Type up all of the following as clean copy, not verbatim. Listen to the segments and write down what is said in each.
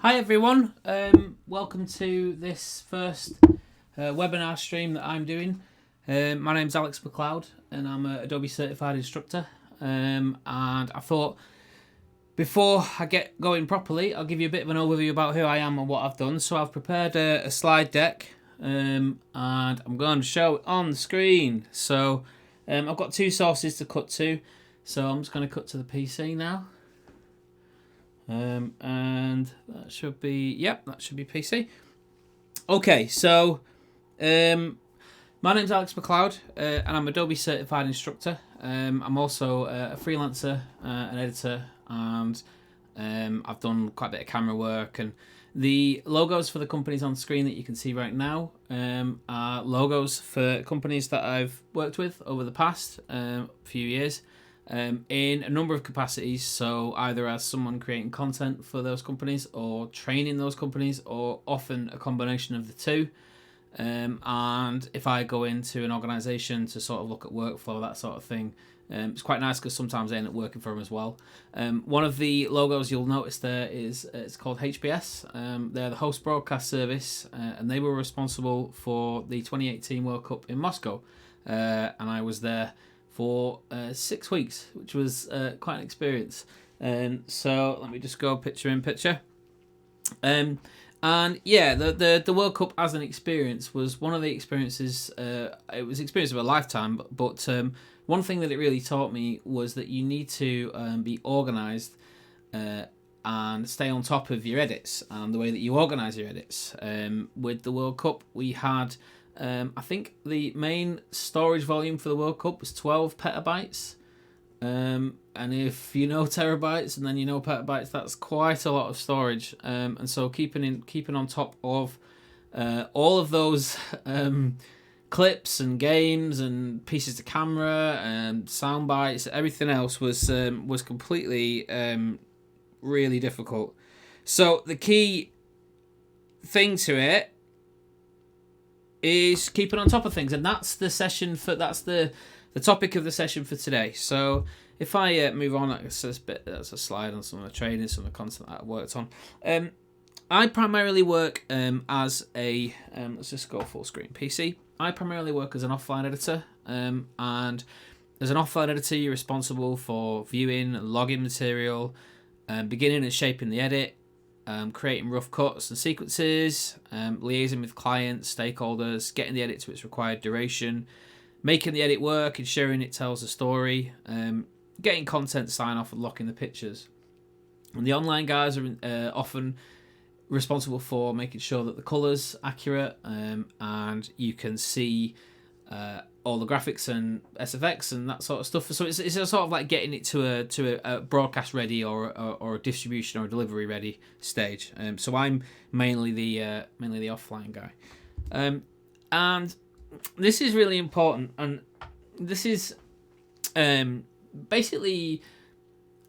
Hi everyone, welcome to this first webinar stream that I'm doing. My name's Alex McLeod and I'm an Adobe certified instructor, and I thought before I get going properly I'll give you a bit of an overview about who I am and what I've done. So I've prepared a slide deck, and I'm going to show it on the screen. So I've got two sources to cut to, so I'm just going to cut to the PC now. And that should be, that should be PC. Okay, so my name's Alex McLeod, and I'm Adobe certified instructor. I'm also a freelancer, an editor, and I've done quite a bit of camera work. And the logos for the companies on screen that you can see right now are logos for companies that I've worked with over the past few years. In a number of capacities, so either as someone creating content for those companies or training those companies, or often a combination of the two. And if I go into an organisation to sort of look at workflow, that sort of thing, it's quite nice because sometimes I end up working for them as well. One of the logos you'll notice there is it's called HBS. They're the host broadcast service, and they were responsible for the 2018 World Cup in Moscow, and I was there for 6 weeks, which was quite an experience. So let me just go picture in picture. And yeah, the World Cup as an experience was one of the experiences. It was an experience of a lifetime. But one thing that it really taught me was that you need to be organised and stay on top of your edits and the way that you organise your edits. With the World Cup, we had, I think the main storage volume for the World Cup was 12 petabytes. And if you know terabytes and then you know petabytes, that's quite a lot of storage. And so keeping on top of all of those clips and games and pieces of camera and sound bites, everything else was completely really difficult. So the key thing to it is keeping on top of things, and that's the topic of the session for today. So if I move on, that's a slide on some of the training, some of the content that I worked on. I primarily work as a let's just go full screen PC. I primarily work as an offline editor, and as an offline editor, you're responsible for viewing and logging material, beginning and shaping the edit, creating rough cuts and sequences, liaising with clients, stakeholders, getting the edit to its required duration, making the edit work, ensuring it tells a story, getting content sign off and locking the pictures. And the online guys are often responsible for making sure that the colours are accurate, and you can see all the graphics and SFX and that sort of stuff. So it's a sort of like getting it to a broadcast ready or a distribution or a delivery ready stage. So I'm mainly the offline guy, and this is really important. And this is basically,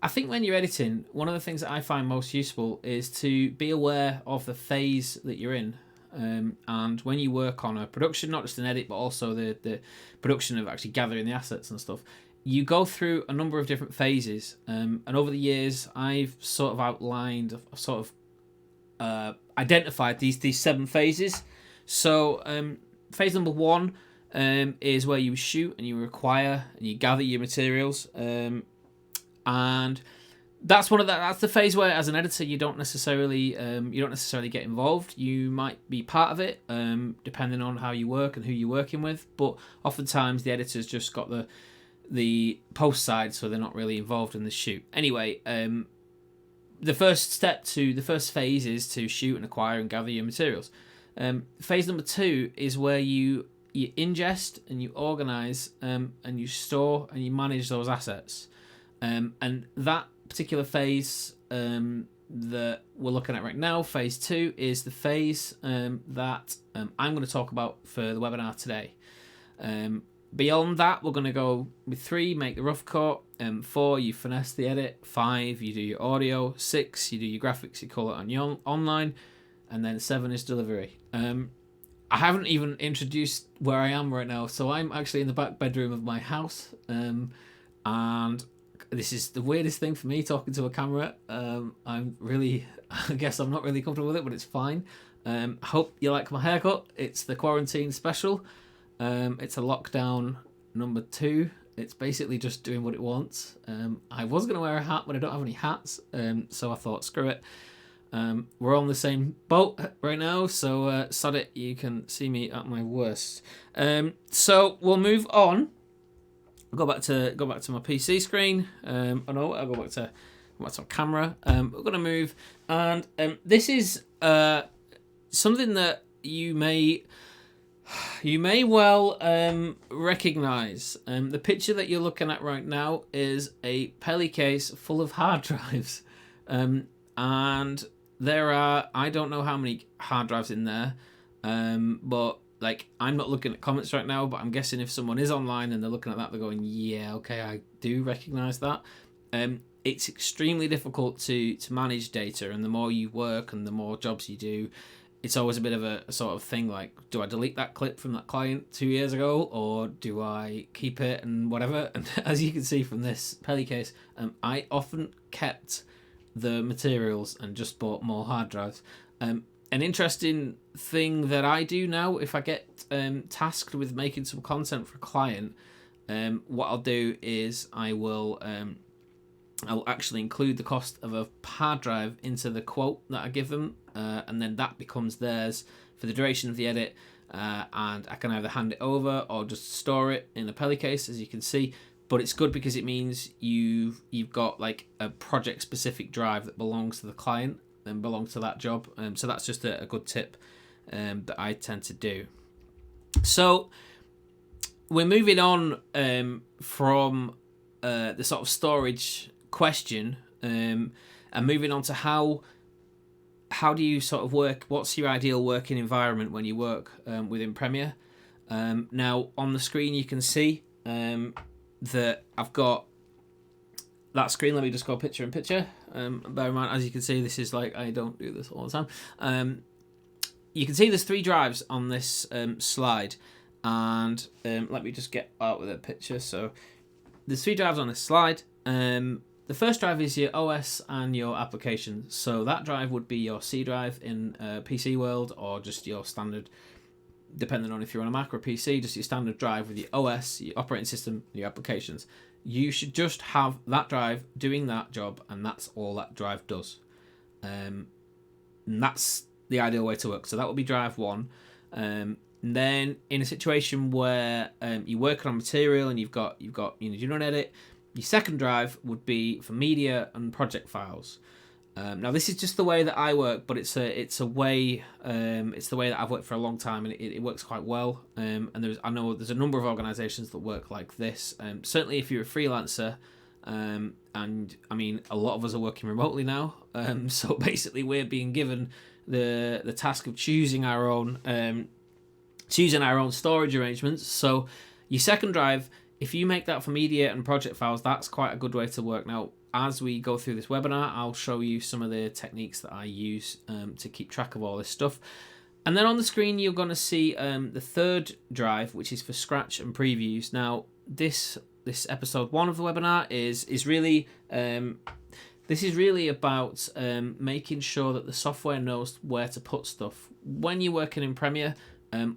I think when you're editing, one of the things that I find most useful is to be aware of the phase that you're in. And when you work on a production, not just an edit, but also the production of actually gathering the assets and stuff, you go through a number of different phases. And over the years, I've sort of outlined, identified these 7 phases. So phase number 1 is where you shoot and you require and you gather your materials. And that's the phase where, as an editor, you don't necessarily get involved. You might be part of it, depending on how you work and who you're working with. But oftentimes, the editor's just got the post side, so they're not really involved in the shoot. Anyway, the first phase is to shoot and acquire and gather your materials. Phase number 2 is where you ingest and you organize, and you store and you manage those assets. And that particular phase that we're looking at right now, phase 2, is the phase that I'm going to talk about for the webinar today. Beyond that, we're going to go with 3, make the rough cut, 4, you finesse the edit, 5, you do your audio, 6, you do your graphics, you call it on your online, and then 7 is delivery. I haven't even introduced where I am right now, so I'm actually in the back bedroom of my house, and this is the weirdest thing for me, talking to a camera. I'm really, I guess I'm not really comfortable with it, but it's fine. I hope you like my haircut. It's the quarantine special. It's a lockdown number 2. It's basically just doing what it wants. I was going to wear a hat, but I don't have any hats. So I thought, screw it. We're on the same boat right now, so sod it, you can see me at my worst. So we'll move on. Go back to my PC screen. I'll go back to my camera. We're gonna move, and this is something that you may well recognize. The picture that you're looking at right now is a Peli case full of hard drives, and there are, I don't know how many hard drives in there, but like, I'm not looking at comments right now, but I'm guessing if someone is online and they're looking at that, they're going, yeah, okay, I do recognize that. It's extremely difficult to manage data, and the more you work and the more jobs you do, it's always a bit of a sort of thing like, do I delete that clip from that client 2 years ago, or do I keep it and whatever? And as you can see from this Peli case, I often kept the materials and just bought more hard drives. An interesting thing that I do now, if I get tasked with making some content for a client, what I'll do is I'll actually include the cost of a hard drive into the quote that I give them, and then that becomes theirs for the duration of the edit, and I can either hand it over or just store it in a Peli case, as you can see. But it's good because it means you've got like a project specific drive that belongs to the client and belongs to that job. So that's just a good tip that I tend to do. So we're moving on from the sort of storage question, and moving on to how do you sort of work? What's your ideal working environment when you work within Premiere? Now on the screen you can see that I've got that screen. Let me just go picture in picture. Bear in mind, as you can see, this is like, I don't do this all the time. You can see there's 3 drives on this slide, and let me just get out with a picture. So there's 3 drives on this slide. The first drive is your OS and your applications. So that drive would be your C drive in PC world, or just your standard, depending on if you're on a Mac or a PC, just your standard drive with your OS, your operating system, your applications. You should just have that drive doing that job, and that's all that drive does. And that's the ideal way to work. So that would be drive 1. And then in a situation where you're working on material and you've got doing an edit, your second drive would be for media and project files. Now this is just the way that I work, but it's a way it's the way that I've worked for a long time, and it works quite well. And I know there's a number of organisations that work like this. Certainly, if you're a freelancer, and I mean a lot of us are working remotely now. So basically, we're being given the task of choosing our own storage arrangements. So your second drive, if you make that for media and project files, that's quite a good way to work. Now, as we go through this webinar, I'll show you some of the techniques that I use to keep track of all this stuff. And then on the screen, you're going to see the third drive, which is for scratch and previews. Now, this episode 1 of the webinar is really this is really about making sure that the software knows where to put stuff. When you're working in Premiere,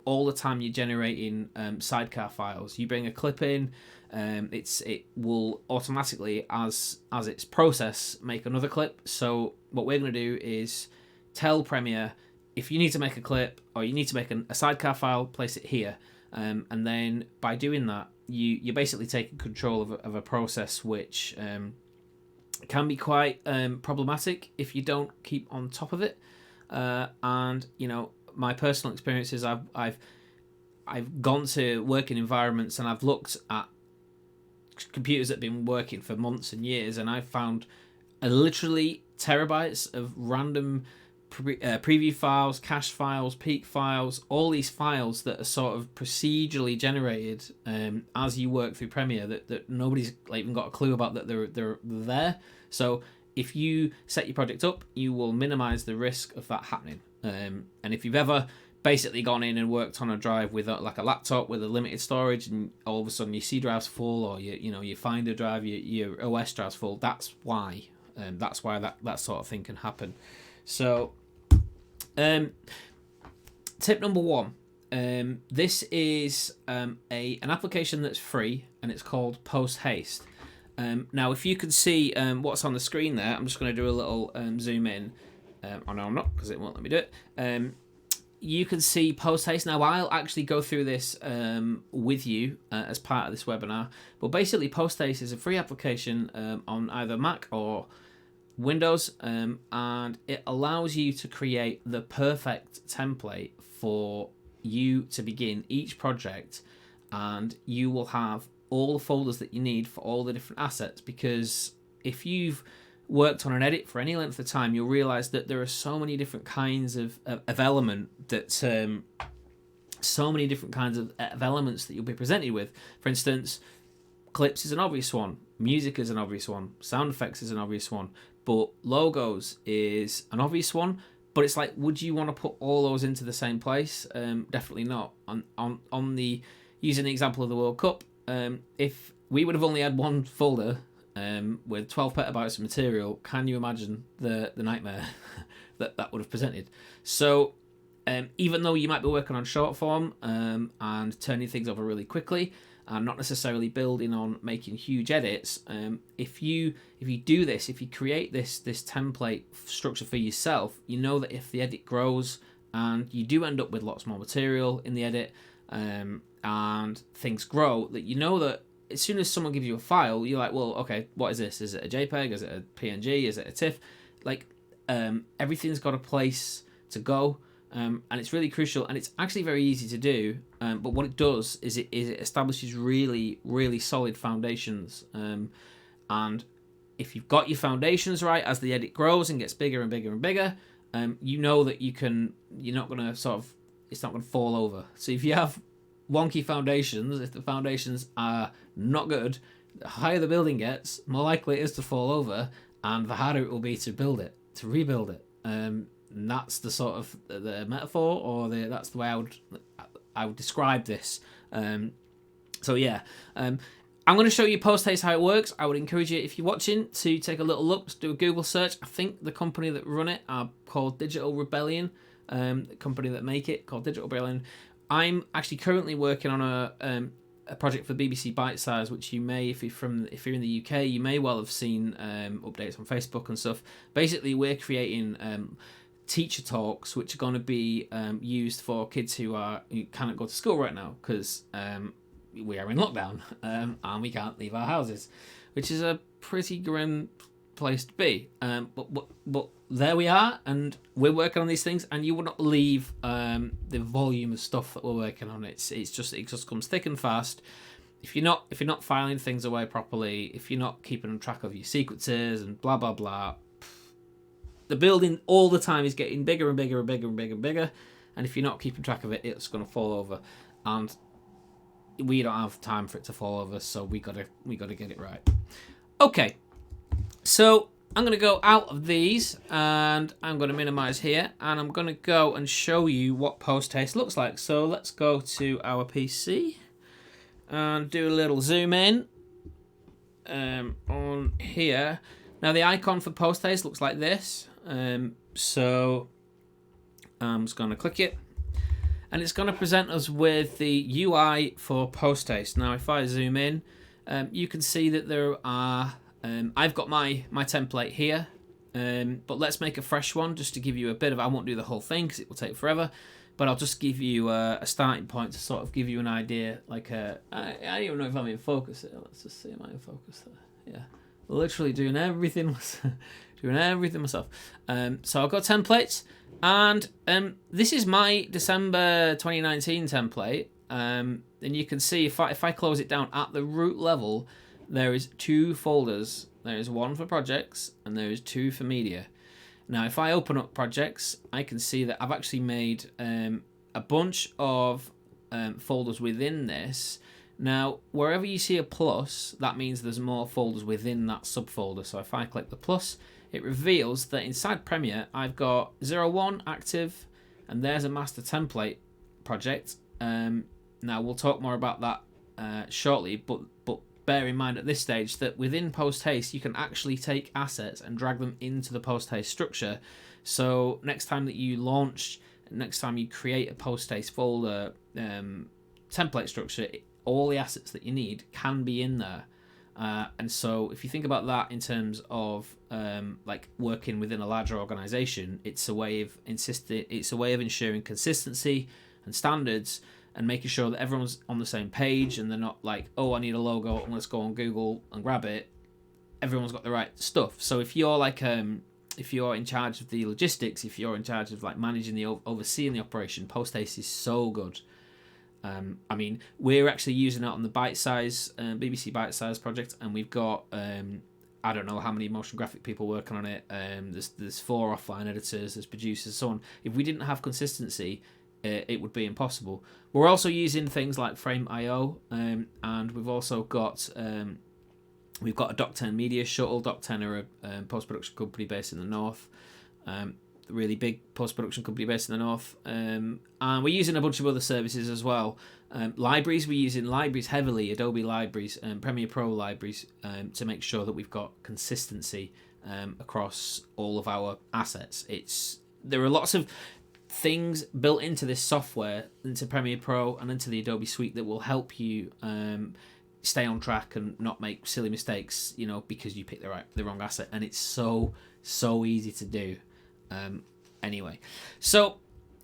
all the time you're generating sidecar files. You bring a clip in. It will automatically, as its process, make another clip. So what we're going to do is tell Premiere, if you need to make a clip or you need to make a sidecar file, place it here. And then by doing that, you're basically taking control of a process which can be quite problematic if you don't keep on top of it. And my personal experience is I've gone to working environments and I've looked at computers that have been working for months and years, and I've found literally terabytes of random preview files, cache files, peak files, all these files that are sort of procedurally generated as you work through Premiere that nobody's even got a clue about that they're there. So if you set your project up, you will minimize the risk of that happening. And if you've ever basically gone in and worked on a drive with like a laptop with a limited storage, and all of a sudden your C drive's full, or your Finder drive, your OS drive's full. That's why that sort of thing can happen. So tip number 1, this is an application that's free, and it's called Posthaste. Now if you can see what's on the screen there, I'm just going to do a little zoom in. Oh no, I'm not, because it won't let me do it. You can see Posthaste. Now I'll actually go through this with you as part of this webinar, but basically Posthaste is a free application on either Mac or Windows, and it allows you to create the perfect template for you to begin each project, and you will have all the folders that you need for all the different assets. Because if you've worked on an edit for any length of time, you'll realize that there are so many different kinds of element that so many different kinds of elements that you'll be presented with. For instance, clips is an obvious one, music is an obvious one, sound effects is an obvious one, but logos is an obvious one. But it's like, would you want to put all those into the same place? Definitely not. On the using the example of the World Cup, if we would have only had one folder with 12 petabytes of material, can you imagine the nightmare that would have presented? So even though you might be working on short form and turning things over really quickly, and not necessarily building on making huge edits, if you do this, if you create this template structure for yourself, you know that if the edit grows and you do end up with lots more material in the edit, and things grow, that you know that as soon as someone gives you a file, you're like, well, okay, what is this? Is it a JPEG? Is it a PNG? Is it a TIFF? Like, everything's got a place to go. And it's really crucial, and it's actually very easy to do, but what it does is it establishes really, really solid foundations, and if you've got your foundations right, as the edit grows and gets bigger and bigger and bigger, you know that you're not going to it's not going to fall over. So if you have wonky foundations, if the foundations are not good, the higher the building gets, more likely it is to fall over, and the harder it will be to rebuild it. And that's the sort of the metaphor, or that's the way I would describe this. So yeah, I'm going to show you Posthaste, how it works. I would encourage you, if you're watching, to take a little look, just do a Google search. I think the company that run it are called Digital Rebellion, the company that make it, called Digital Rebellion. I'm actually currently working on a project for BBC Bite Size, which you may, if you're in the UK, you may well have seen updates on Facebook and stuff. Basically, we're creating teacher talks which are going to be used for kids who cannot go to school right now, because we are in lockdown and we can't leave our houses, which is a pretty grim place to be. But there we are, and we're working on these things, and you would not believe the volume of stuff that we're working on. It just comes thick and fast. If you're not filing things away properly, if you're not keeping track of your sequences and blah blah blah, the building all the time is getting bigger and bigger and bigger and bigger and bigger, and if you're not keeping track of it, it's going to fall over, and we don't have time for it to fall over, so we gotta get it right. Okay, so I'm going to go out of these, and I'm going to minimize here, and I'm going to go and show you what Posthaste looks like. So let's go to our PC and do a little zoom in on here. Now the icon for Posthaste looks like this. So I'm just going to click it, and it's going to present us with the UI for Posthaste. Now if I zoom in, you can see that there are I've got my template here, but let's make a fresh one just to give you a bit of, I won't do the whole thing because it will take forever, but I'll just give you a starting point to sort of give you an idea, like I don't even know if I'm in focus here. Let's just see, am I in focus there? Yeah, literally doing everything myself. So I've got templates, and this is my December 2019 template, and you can see if I close it down at the root level, there is 2 folders. There is one for projects and there is 2 for media. Now if I open up projects, I can see that I've actually made a bunch of folders within this. Now wherever you see a plus, that means there's more folders within that subfolder. So if I click the plus, it reveals that inside Premiere I've got 01 active, and there's a master template project. Now we'll talk more about that shortly, but bear in mind at this stage that within Posthaste you can actually take assets and drag them into the Posthaste structure. So next time that you launch, next time you create a Posthaste folder template structure, all the assets that you need can be in there. And so if you think about that in terms of like working within a larger organization, it's a way of ensuring consistency and standards, and making sure that everyone's on the same page and they're not like, oh, I need a logo and let's go on Google and grab it. Everyone's got the right stuff. So if you're like if you're in charge of the logistics, if you're in charge of like managing overseeing the operation, Posthaste is so good. I mean, we're actually using it on the BBC Bite Size project, and we've got I don't know how many motion graphic people working on it. There's 4 offline editors, there's producers, so on. If we didn't have consistency, it would be impossible. We're also using things like Frame.io, and we've also got a Doc10 Media Shuttle. Doc10 are a post-production company based in the north, a really big post-production company based in the north, and we're using a bunch of other services as well. Libraries, we're using libraries heavily, Adobe libraries and Premiere Pro libraries, to make sure that we've got consistency across all of our assets. There are lots of things built into this software, into Premiere Pro and into the Adobe suite, that will help you stay on track and not make silly mistakes, because you picked the wrong asset, and it's so easy to do. Anyway, so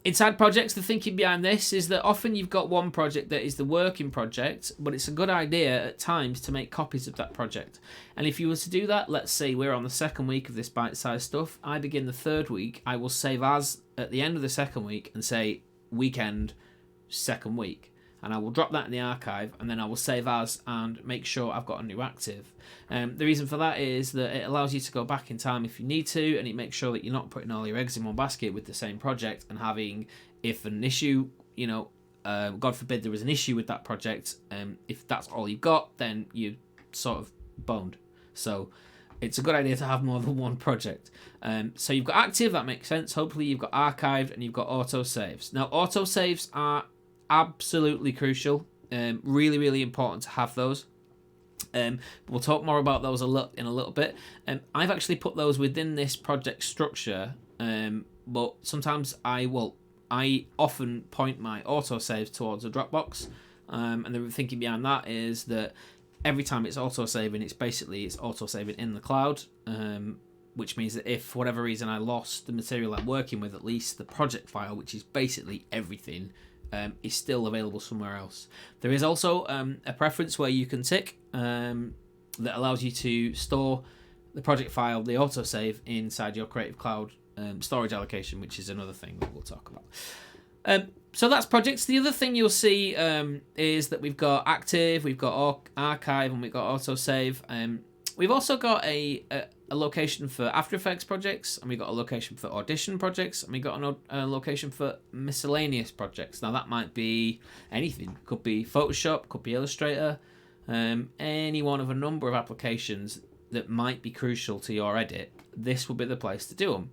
inside projects, the thinking behind this is that often you've got one project that is the working project, but it's a good idea at times to make copies of that project. And if you were to do that, let's say we're on the 2nd week of this bite-sized stuff, I begin the 3rd week, I will save as at the end of the 2nd week and say weekend 2nd week, and I will drop that in the archive, and then I will save as and make sure I've got a new active. The reason for that is that it allows you to go back in time if you need to, and it makes sure that you're not putting all your eggs in one basket with the same project, and having, if an issue, God forbid there was an issue with that project, if that's all you've got, then you're sort of boned. So it's a good idea to have more than one project. So you've got active, that makes sense. Hopefully you've got archived, and you've got autosaves. Now autosaves are absolutely crucial. Really, really important to have those. We'll talk more about those in a little bit. I've actually put those within this project structure, but sometimes I often point my autosaves towards a Dropbox, and the thinking behind that is that every time it's autosaving, it's autosaving in the cloud, which means that if for whatever reason I lost the material I'm working with, at least the project file, which is basically everything, is still available somewhere else. There is also a preference where you can tick that allows you to store the project file, the autosave, inside your Creative Cloud storage allocation, which is another thing that we'll talk about. So that's projects. The other thing you'll see is that we've got active, we've got archive, and we've got autosave. We've also got a location for After Effects projects, and we've got a location for Audition projects, and we've got a location for miscellaneous projects. Now that might be anything. Could be Photoshop, could be Illustrator, any one of a number of applications that might be crucial to your edit. This will be the place to do them.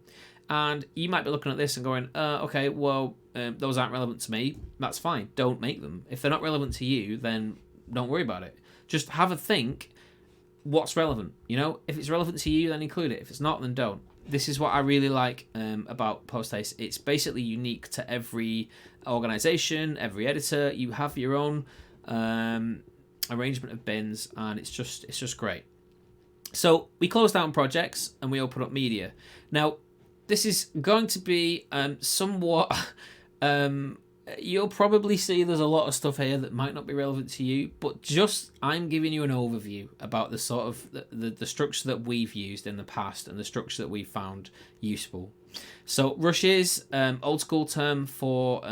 And you might be looking at this and going, okay, well, those aren't relevant to me. That's fine. Don't make them. If they're not relevant to you, then don't worry about it. Just have a think. What's relevant? If it's relevant to you, then include it. If it's not, then don't. This is what I really like about Posthaste. It's basically unique to every organization, every editor. You have your own arrangement of bins, and it's just great. So we close down projects and we open up media. Now, this is going to be somewhat. You'll probably see there's a lot of stuff here that might not be relevant to you, but I'm giving you an overview about the sort of the structure that we've used in the past and the structure that we've found useful. So rushes, old school term for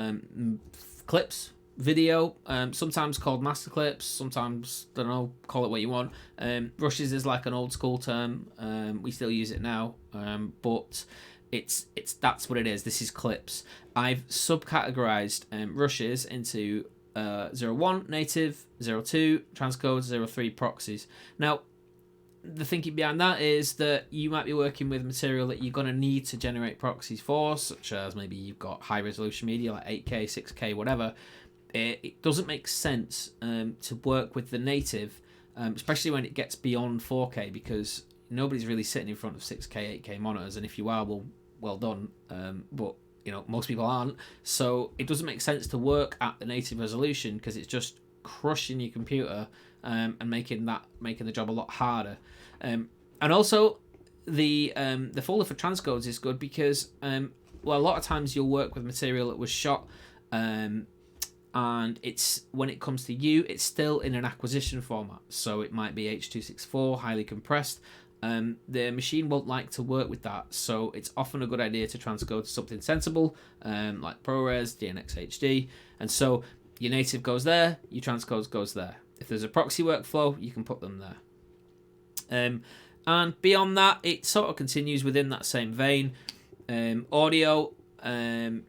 clips, video, sometimes called master clips, sometimes, don't know, call it what you want. Rushes is like an old school term. We still use it now, but that's what it is. This is clips. I've subcategorized rushes into 01 native, 02 transcode, 03 proxies. Now, the thinking behind that is that you might be working with material that you're going to need to generate proxies for, such as maybe you've got high resolution media like 8K, 6K, whatever. It doesn't make sense to work with the native, especially when it gets beyond 4K, because nobody's really sitting in front of 6K, 8K monitors, and if you are, well done. But most people aren't, so it doesn't make sense to work at the native resolution because it's just crushing your computer and making the job a lot harder. And also the folder for transcodes is good because a lot of times you'll work with material that was shot and it's, when it comes to you, it's still in an acquisition format, so it might be H.264 highly compressed. The machine won't like to work with that, so it's often a good idea to transcode to something sensible, like ProRes, DNX HD, and so your native goes there, your transcode goes there. If there's a proxy workflow, you can put them there. And beyond that, it sort of continues within that same vein. Audio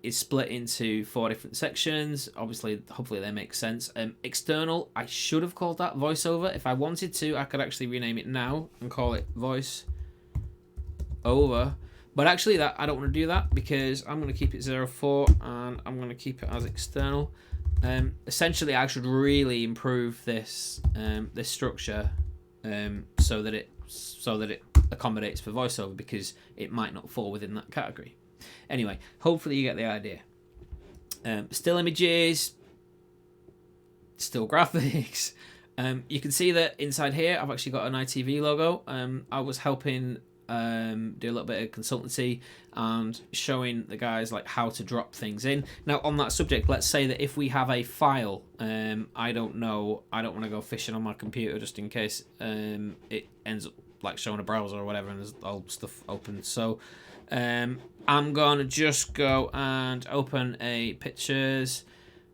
is split into 4 different sections. Obviously, hopefully they make sense. External, I should have called that voiceover. If I wanted to, I could actually rename it now and call it voice over. But actually, that I don't want to do that because I'm going to keep it 04 and I'm going to keep it as external. Essentially, I should really improve this this structure so that it accommodates for voiceover, because it might not fall within that category. Anyway, hopefully you get the idea. Still images, still graphics. You can see that inside here I've actually got an ITV logo. I was helping do a little bit of consultancy and showing the guys like how to drop things in. Now on that subject, let's say that if we have a file, I don't want to go fishing on my computer just in case it ends up like showing a browser or whatever and there's all stuff open. So I'm gonna just go and open a pictures,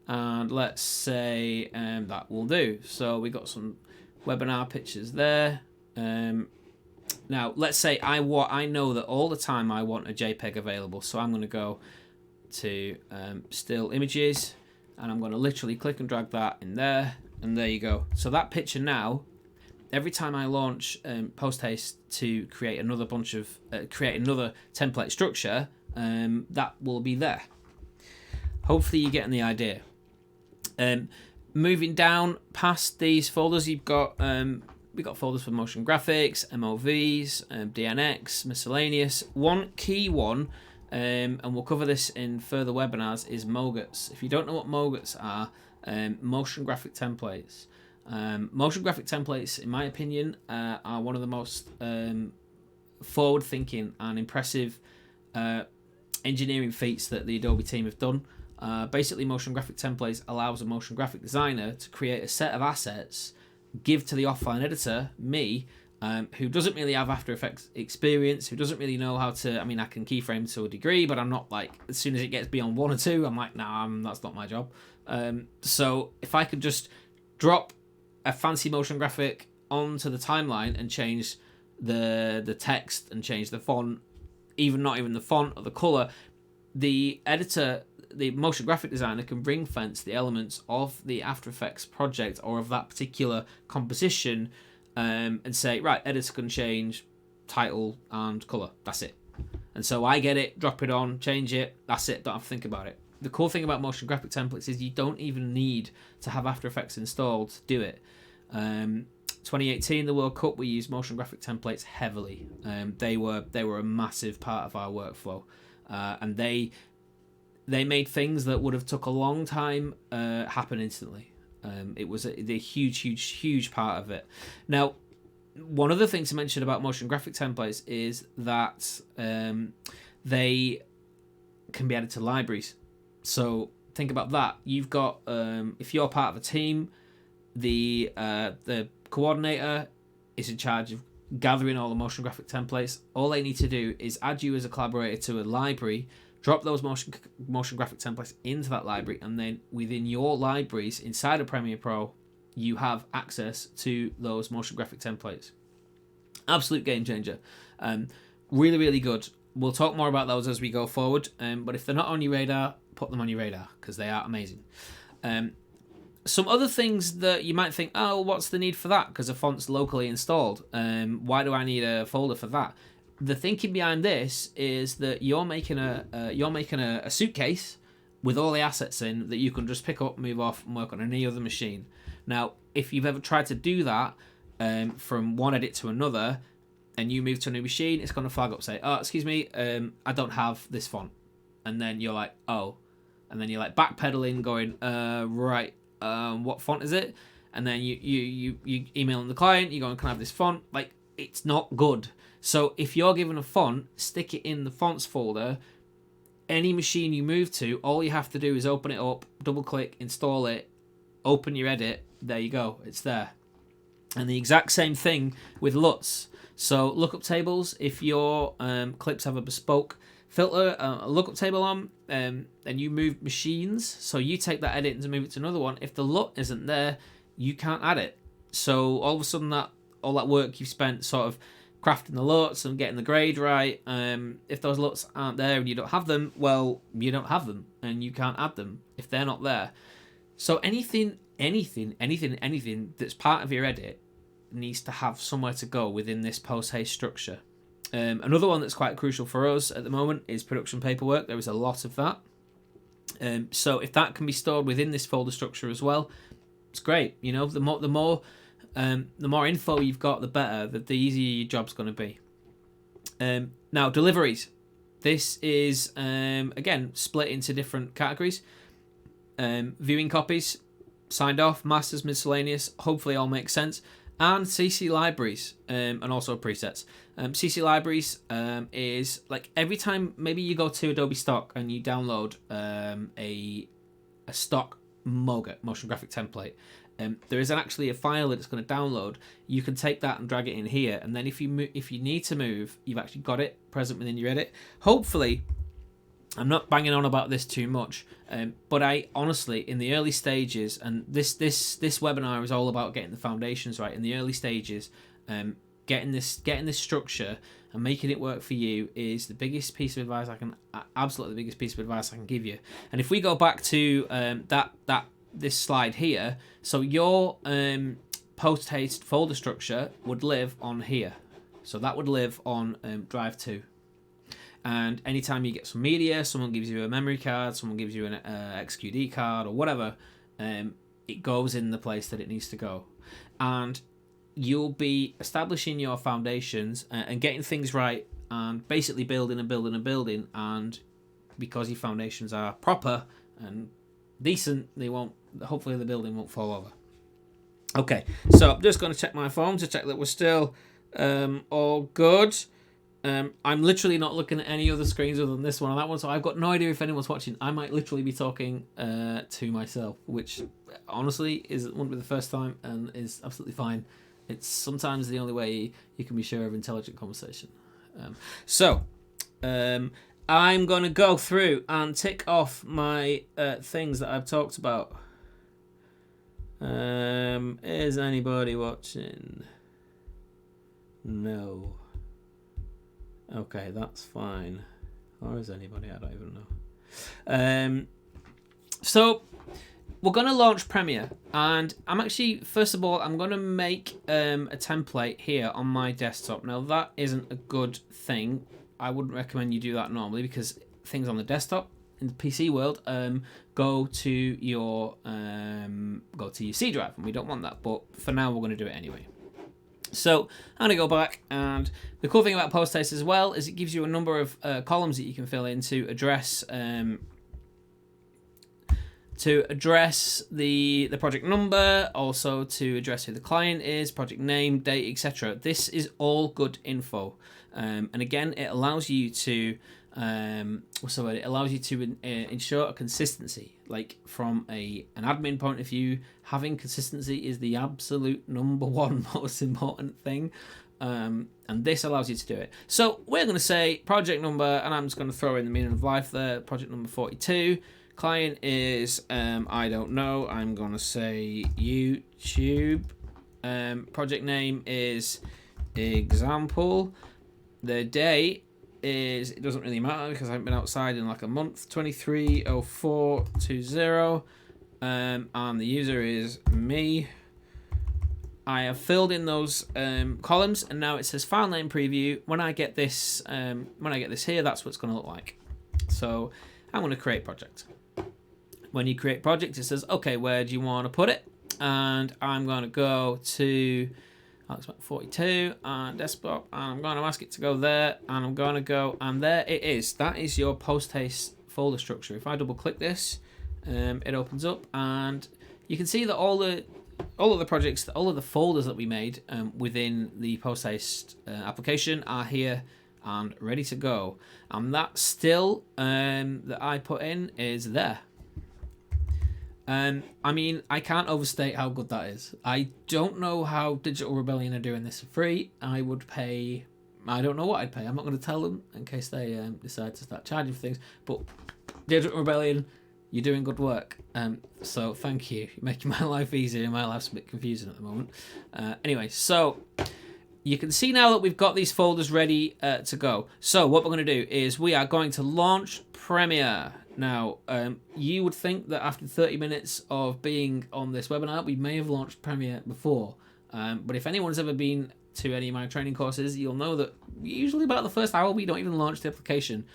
and let's say that will do. So we got some webinar pictures there. Now let's say I know that all the time I want a JPEG available, so I'm gonna go to still images, and I'm gonna literally click and drag that in there, and there you go. So that picture now, every time I launch Posthaste to create another template structure, that will be there. Hopefully you're getting the idea. Moving down past these folders, we've got folders for motion graphics, MOVs, DNX, miscellaneous. One key one, and we'll cover this in further webinars, is MOGUTs. If you don't know what MOGUTs are, motion graphic templates. Motion graphic templates, in my opinion, are one of the most forward-thinking and impressive engineering feats that the Adobe team have done. Basically, motion graphic templates allows a motion graphic designer to create a set of assets, give to the offline editor, me, who doesn't really have After Effects experience, who doesn't really know how to, I can keyframe to a degree, but I'm not like, as soon as it gets beyond 1 or 2, I'm like, nah, that's not my job. So if I could just drop a fancy motion graphic onto the timeline and change the text and change the font, not even the font or the color, the editor, the motion graphic designer, can ring fence the elements of the After Effects project or of that particular composition, and say, right, editor can change title and color. That's it. And so I get it, drop it on, change it. That's it. Don't have to think about it. The cool thing about motion graphic templates is you don't even need to have After Effects installed to do it. 2018, the World Cup, we used motion graphic templates heavily. They were a massive part of our workflow, and they made things that would have took a long time happen instantly. It was a huge part of it. Now, one other thing to mention about motion graphic templates is that they can be added to libraries. So think about that. You've got, if you're part of a team, the coordinator is in charge of gathering all the motion graphic templates. All they need to do is add you as a collaborator to a library, drop those motion graphic templates into that library, and then within your libraries inside of Premiere Pro, you have access to those motion graphic templates. Absolute game changer. Really, really good. We'll talk more about those as we go forward, but if they're not on your radar, put them on your radar because they are amazing. Some other things that you might think, oh, what's the need for that? Because a font's locally installed. Why do I need a folder for that? The thinking behind this is that you're making a suitcase with all the assets in that you can just pick up, move off, and work on any other machine. Now, if you've ever tried to do that from one edit to another, and you move to a new machine, it's going to flag up, say, oh, excuse me, I don't have this font. And then you're like, oh. And then you're like backpedaling, going, right, what font is it? And then you emailing the client, you going, can I have this font? Like, it's not good. So if you're given a font, stick it in the fonts folder. Any machine you move to, all you have to do is open it up, double click, install it, open your edit, there you go, it's there. And the exact same thing with LUTs. So lookup tables, if your clips have a bespoke filter, a lookup table on, and you move machines, so you take that edit and move it to another one, if the LUT isn't there, you can't add it. So all of a sudden all that work you've spent sort of crafting the LUTs and getting the grade right, if those LUTs aren't there and you don't have them, well, you don't have them and you can't add them if they're not there. So anything that's part of your edit needs to have somewhere to go within this post-haste structure. Another one that's quite crucial for us at the moment is production paperwork. There is a lot of that. So if that can be stored within this folder structure as well, it's great. You know, the more info you've got, the better. The easier your job's going to be. Now, deliveries. This is again split into different categories. Viewing copies, signed off, masters, miscellaneous. Hopefully, all makes sense. And CC libraries, and also presets. CC libraries is like every time maybe you go to Adobe Stock and you download a stock MOGA, motion graphic template. There is actually a file that it's going to download. You can take that and drag it in here, and then if you need to move, you've actually got it present within your edit. Hopefully, I'm not banging on about this too much, but I honestly, in the early stages, and this webinar is all about getting the foundations right. In the early stages, getting this structure and making it work for you is the biggest piece of advice absolutely the biggest piece of advice I can give you. And if we go back to this slide here, so your post-haste folder structure would live on here. So that would live on Drive 2. And anytime you get some media, someone gives you a memory card, someone gives you an XQD card or whatever, it goes in the place that it needs to go. And you'll be establishing your foundations and getting things right and basically building. And because your foundations are proper and decent, hopefully the building won't fall over. Okay, so I'm just going to check my phone to check that we're still all good. I'm literally not looking at any other screens other than this one and that one, so I've got no idea if anyone's watching. I might literally be talking to myself, which honestly wouldn't be the first time and is absolutely fine. It's sometimes the only way you can be sure of intelligent conversation. I'm going to go through and tick off my things that I've talked about. Is anybody watching? No. Okay, that's fine. Or is anybody? I don't even know. So we're going to launch Premiere, and I'm actually, first of all, I'm going to make a template here on my desktop. Now that isn't a good thing. I wouldn't recommend you do that normally because things on the desktop in the PC world go to your C drive, and we don't want that. But for now, we're going to do it anyway. So I'm going to go back, and the cool thing about Posthaste as well is it gives you a number of columns that you can fill in to address the project number, also to address who the client is, project name, date, etc. This is all good info, and again, it allows you to ensure a consistency. Like from an admin point of view, having consistency is the absolute number one most important thing, and this allows you to do it. So we're going to say project number, and I'm just going to throw in the meaning of life there, project number 42. Client is, I don't know, I'm going to say YouTube. Project name is example. The day is, it doesn't really matter because I haven't been outside in like a month, 230420. and the user is me. I have filled in those columns, and now it says file name preview. When I get this, here, that's what it's going to look like. So I'm going to create project. When you create project, it says, okay, where do you want to put it? And I'm going to go to 42 and desktop, and I'm going to ask it to go there, and I'm going to go, and there it is. That is your Posthaste folder structure. If I double click this, it opens up, and you can see that all of the projects, all of the folders that we made within the Posthaste application are here and ready to go. And that still that I put in is there. I mean, I can't overstate how good that is. I don't know how Digital Rebellion are doing this for free. I would pay, I don't know what I'd pay. I'm not going to tell them in case they decide to start charging for things. But Digital Rebellion, you're doing good work. So thank you. You're making my life easier. My life's a bit confusing at the moment. Anyway, so you can see now that we've got these folders ready to go. So what we're going to do is we are going to launch Premiere. Now, you would think that after 30 minutes of being on this webinar, we may have launched Premiere before. But if anyone's ever been to any of my training courses, you'll know that usually about the first hour, we don't even launch the application.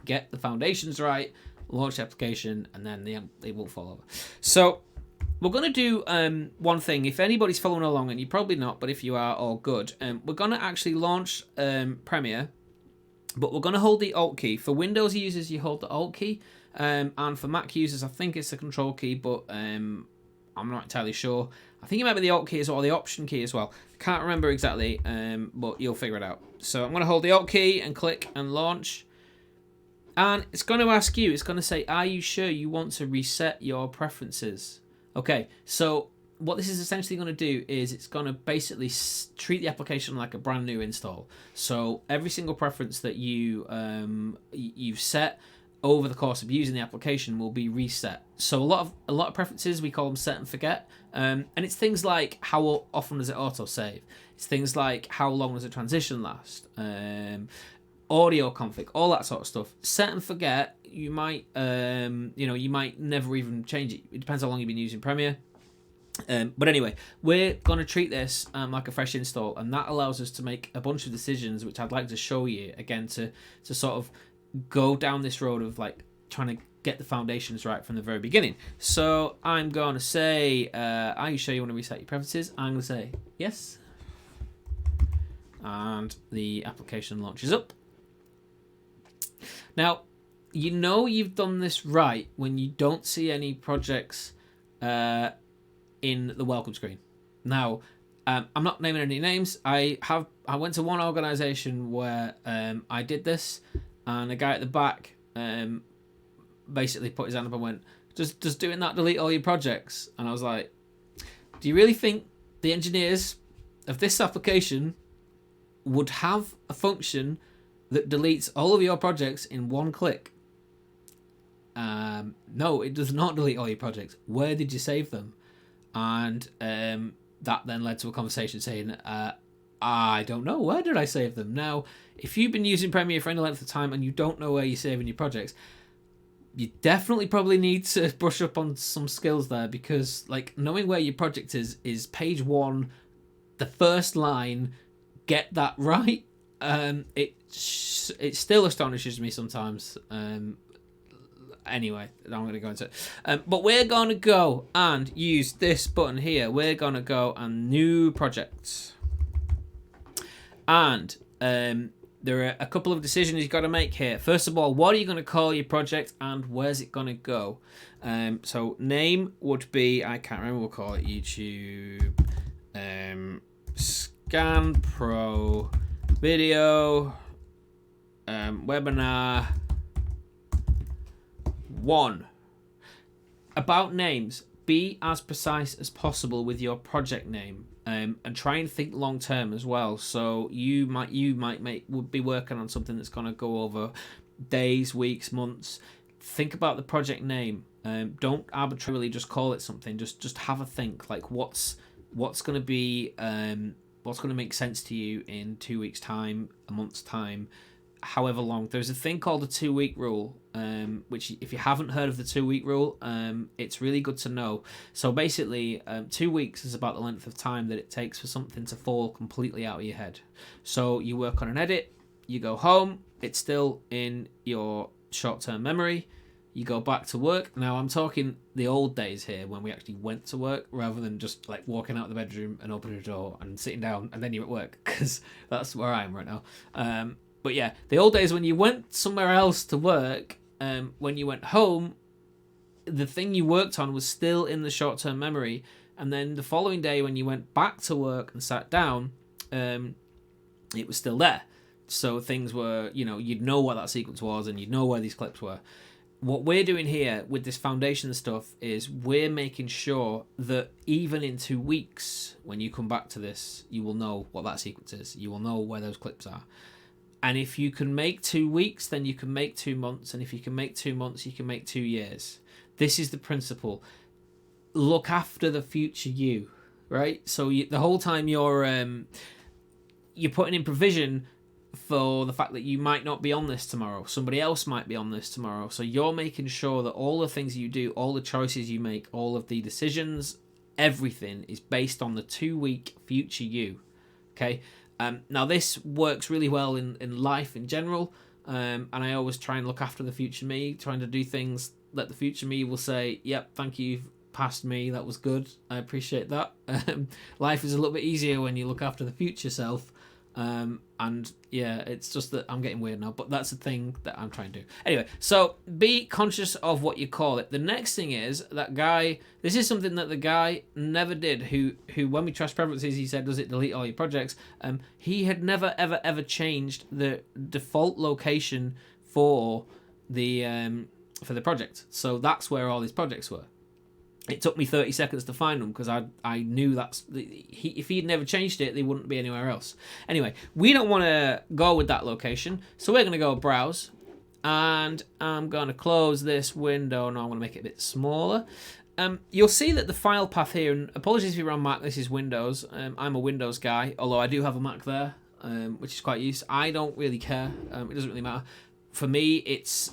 Get the foundations right, launch the application, and then they will fall over. So we're going to do one thing. If anybody's following along, and you're probably not, but if you are, all good. We're going to actually launch Premiere. But we're going to hold the Alt key. For Windows users, you hold the Alt key. And for Mac users, I think it's the Control key, but I'm not entirely sure. I think it might be the Alt key as well, or the Option key as well. I can't remember exactly, but you'll figure it out. So I'm going to hold the Alt key and click and launch. And it's going to ask you, it's going to say, are you sure you want to reset your preferences? Okay, so what this is essentially going to do is it's going to basically treat the application like a brand new install. So every single preference that you've set over the course of using the application will be reset. So a lot of preferences, we call them set and forget, and it's things like how often does it auto save. It's things like how long does a transition last, audio config, all that sort of stuff. Set and forget, you might you might never even change it. It depends how long you've been using Premiere. But anyway, we're going to treat this like a fresh install, and that allows us to make a bunch of decisions, which I'd like to show you again to sort of go down this road of like trying to get the foundations right from the very beginning. So I'm going to say, are you sure you want to reset your preferences? I'm going to say yes. And the application launches up. Now, you know you've done this right when you don't see any projects in the welcome screen. Now, I'm not naming any names. I went to one organization where I did this, and the guy at the back basically put his hand up and went, "Does doing that delete all your projects?" And I was like, "Do you really think the engineers of this application would have a function that deletes all of your projects in one click?" No, it does not delete all your projects. Where did you save them? And that then led to a conversation saying, I don't know, where did I save them? Now, if you've been using Premiere for any length of time and you don't know where you're saving your projects, you definitely probably need to brush up on some skills there, because like knowing where your project is page 1, the first line, get that right. It still astonishes me sometimes. Anyway, I'm going to go into it. But we're going to go and use this button here. We're going to go and new projects. And there are a couple of decisions you've got to make here. First of all, what are you going to call your project and where's it going to go? So name would be, I can't remember, we'll call it YouTube Scan Pro Video Webinar 1. About names, be as precise as possible with your project name, and try and think long term as well. So you might be working on something that's going to go over days, weeks, months. Think about the project name. Don't arbitrarily just call it something. Just have a think. Like what's going to be what's going to make sense to you in 2 weeks' time, a month's time. however long. There's a thing called the 2-week rule, which if you haven't heard of the 2-week rule, it's really good to know. So basically, 2 weeks is about the length of time that it takes for something to fall completely out of your head. So you work on an edit, you go home, it's still in your short-term memory, you go back to work. Now I'm talking the old days here when we actually went to work rather than just like walking out of the bedroom and opening the door and sitting down and then you're at work, because that's where I am right now. But yeah, the old days when you went somewhere else to work, when you went home, the thing you worked on was still in the short-term memory, and then the following day when you went back to work and sat down, it was still there. So things were, you'd know what that sequence was and you'd know where these clips were. What we're doing here with this foundation stuff is we're making sure that even in 2 weeks, when you come back to this, you will know what that sequence is. You will know where those clips are. And if you can make 2 weeks, then you can make 2 months. And if you can make 2 months, you can make 2 years. This is the principle. Look after the future you, right? So the whole time you're putting in provision for the fact that you might not be on this tomorrow. Somebody else might be on this tomorrow. So you're making sure that all the things you do, all the choices you make, all of the decisions, everything is based on the 2-week future you. Okay? Now this works really well in life in general. And I always try and look after the future me, trying to do things that the future me will say, yep, thank you, past me, that was good. I appreciate that. Life is a little bit easier when you look after the future self. And yeah, it's just that I'm getting weird now, but that's the thing that I'm trying to do. Anyway, so be conscious of what you call it. The next thing is that guy, this is something that the guy never did, who when we trashed preferences, he said, does it delete all your projects? He had never, ever changed the default location for the project. So that's where all these projects were. It took me 30 seconds to find them because I knew if he'd never changed it, they wouldn't be anywhere else. Anyway, we don't want to go with that location, so we're going to go browse, and I'm going to close this window. Now I'm going to make it a bit smaller. You'll see that the file path here, and apologies if you're on Mac, this is Windows. I'm a Windows guy, although I do have a Mac there, which is quite useful. I don't really care. It doesn't really matter. For me, it's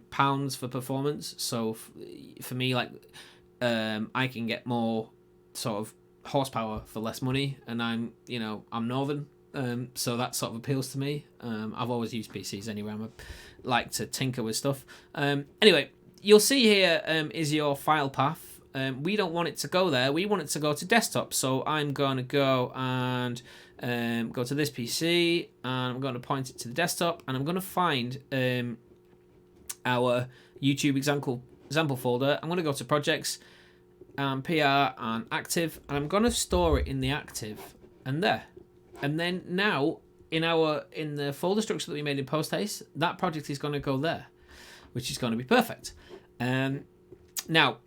pounds for performance. So for me, like... I can get more sort of horsepower for less money, and I'm northern, so that sort of appeals to me. I've always used PCs anyway. I like to tinker with stuff. Anyway, you'll see here is your file path. We don't want it to go there. We want it to go to desktop. So I'm going to go and go to this PC, and I'm going to point it to the desktop, and I'm going to find our YouTube example folder. I'm going to go to projects and PR and active, and I'm going to store it in the active and there. And then now in the folder structure that we made in Posthaste, that project is going to go there, which is going to be perfect. Now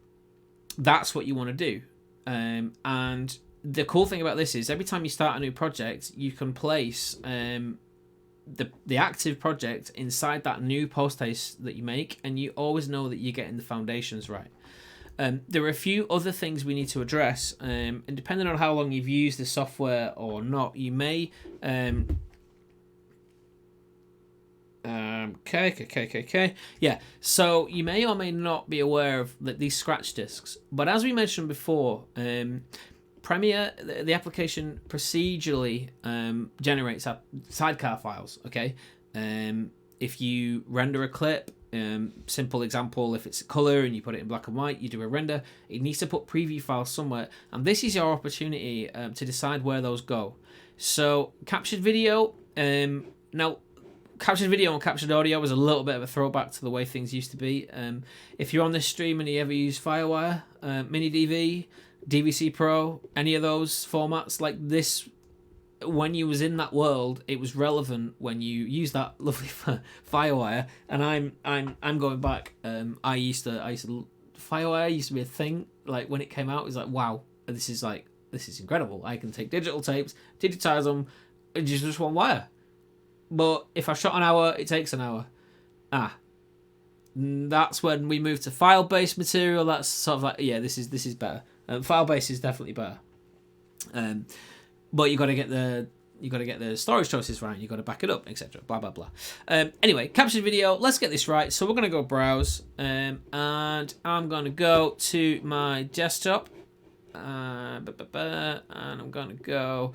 that's what you want to do. And the cool thing about this is every time you start a new project, you can place the active project inside that new Posthaste that you make, and you always know that you're getting the foundations right. There are a few other things we need to address, and depending on how long you've used the software or not, you may yeah, so you may or may not be aware of these scratch disks, but as we mentioned before, Premiere, the application, procedurally generates sidecar files, okay? If you render a clip, simple example, if it's a color and you put it in black and white, you do a render, it needs to put preview files somewhere, and this is your opportunity to decide where those go. So captured video, now captured video and captured audio is a little bit of a throwback to the way things used to be. If you're on this stream and you ever use Firewire, Mini DV, DVC Pro, any of those formats like this, when you was in that world, it was relevant when you used that lovely Firewire. And I'm going back. I used to Firewire used to be a thing. Like when it came out, it was like, wow, this is incredible. I can take digital tapes, digitize them, and just one wire. But if I shot an hour, it takes an hour. That's when we moved to file-based material. That's sort of like, yeah, this is better. File-based is definitely better. But you got to get the You got to get the storage choices right. You got to back it up, etc. Blah blah blah. Anyway, captured video. Let's get this right. So we're gonna go browse, and I'm gonna go to my desktop, and I'm gonna go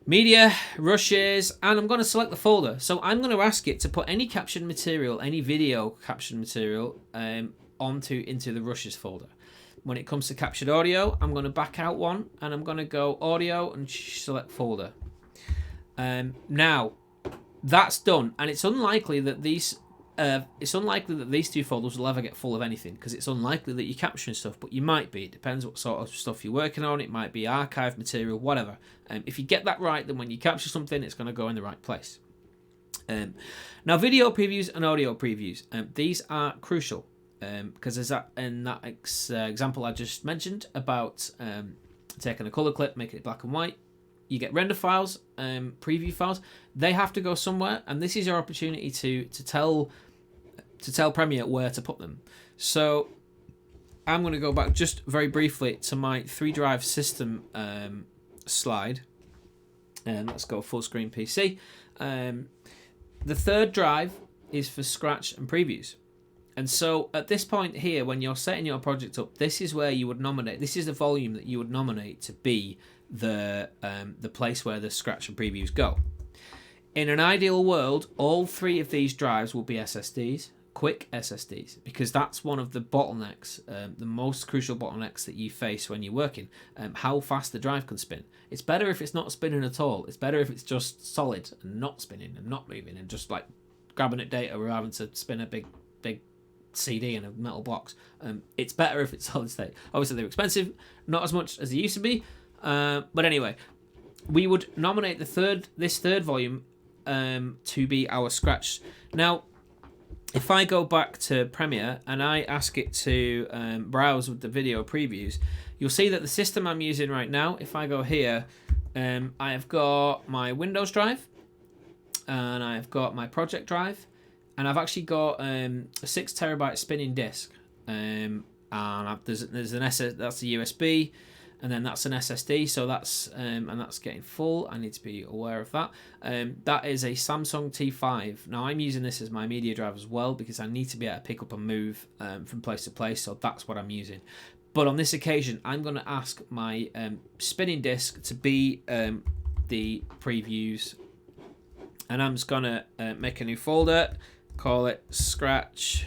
media, rushes, and I'm going to select the folder. So I'm going to ask it to put any captured material, any video captured material, into the rushes folder. When it comes to captured audio, I'm going to back out one, and I'm going to go audio and select folder. Now, that's done, and it's unlikely that these two folders will ever get full of anything, because it's unlikely that you're capturing stuff, but you might be. It depends what sort of stuff you're working on. It might be archived material, whatever. If you get that right, then when you capture something, it's going to go in the right place. Now, video previews and audio previews. These are crucial, because there's that in that example I just mentioned about taking a color clip, making it black and white. You get render files, preview files. They have to go somewhere, and this is your opportunity to tell Premiere where to put them. So I'm going to go back just very briefly to my 3-drive system slide, and let's go full screen PC. The third drive is for scratch and previews. And so at this point here, when you're setting your project up, this is where you would nominate. This is the volume that you would nominate to be the place where the scratch and previews go. In an ideal world, all 3 of these drives will be SSDs, quick SSDs, because that's one of the bottlenecks, the most crucial bottlenecks that you face when you're working, how fast the drive can spin. It's better if it's not spinning at all. It's better if it's just solid and not spinning and not moving and just like grabbing at data rather having to spin a big CD in a metal box. It's better if it's solid state. Obviously they're expensive, not as much as they used to be, but anyway, we would nominate this third volume to be our scratch. Now, if I go back to Premiere and I ask it to browse with the video previews, you'll see that the system I'm using right now, if I go here, I have got my Windows drive, and I've got my project drive, and I've actually got a 6 terabyte spinning disk, and there's an that's a USB, and then that's an SSD, so that's and that's getting full. I need to be aware of that. That is a Samsung T5. Now I'm using this as my media drive as well, because I need to be able to pick up and move from place to place, so that's what I'm using. But on this occasion, I'm going to ask my spinning disk to be the previews, and I'm just going to make a new folder, call it Scratch.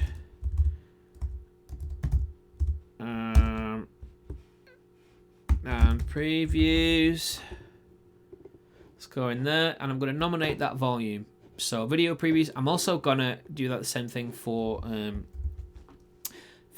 And previews. Let's go in there, and I'm going to nominate that volume. So video previews. I'm also going to do that the same thing for